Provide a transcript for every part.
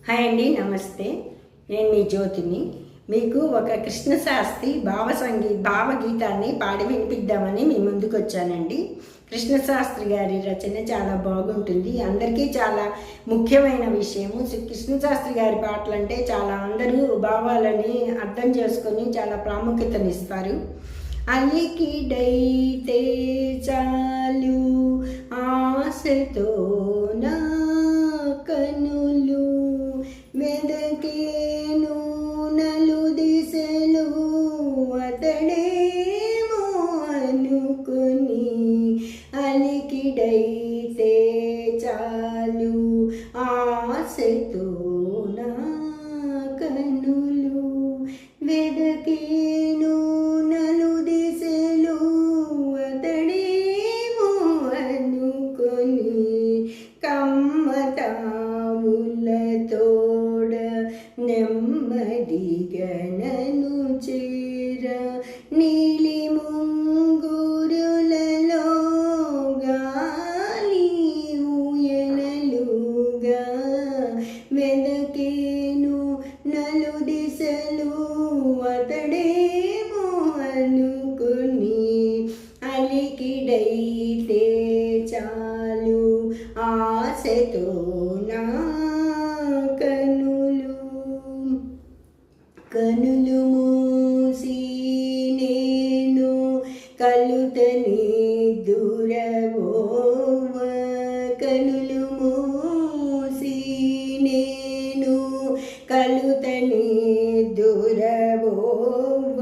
Hi అండి, నమస్తే. నేను మీ జ్యోతిని. మీకు ఒక కృష్ణశాస్త్రి భావగీతాన్ని పాడి వినిపిద్దామని మీ ముందుకు వచ్చానండి. కృష్ణశాస్త్రి గారి రచన చాలా బాగుంటుంది. అందరికీ చాలా ముఖ్యమైన విషయము. కృష్ణశాస్త్రి గారి పాటలు అంటే చాలా అందరూ భావాలని అర్థం చేసుకొని చాలా ప్రాముఖ్యతనిస్తారు. అలికిడైతే చాలు ఆశతో నా కనులు వెదకేను నలుదిశలు అతడేమో అనుకుని అలికిడైతే చాలు ఆశతో నా కనులు వెదకేను నలుదిశలు అతడేమో అనుకుని కమ్మతావులతోడ నెమ్మదిగా నన్ను చేర నీలి ముంగురులలో గాలి ఊయలలుగా వెదకేను నలుదిశలు అతడేమో అనుకుని అలికిడైతే చాలు ఆశతో నా కనులు మూసి నేను కలుతని దూరవోవ కనులు మూసి నేను కలుతని దూరవోవ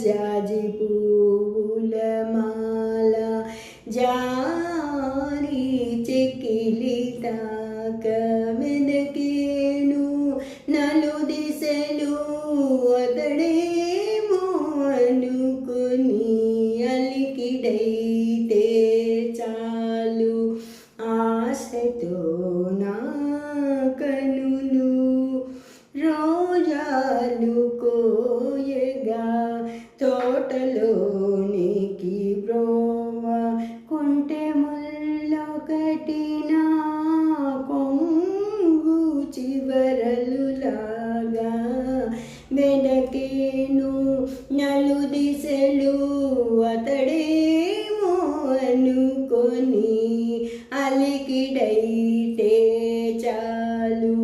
జాజి పువ్వుల మాల జారి చెక్కిలి తాక వెదకేను నలుదిశలు అతడేమో అనుకుని అలికిడైతే చాలు ఆశతో నా కనులు రోజాలు కోయగా తోటలోనికి బ్రోవ కుంటె ముల్లొకటి నా కొంగు చివరలులాగా వెదకేను నలుదిశలు అతడేమో అనుకొని అలికిడైతే చాలు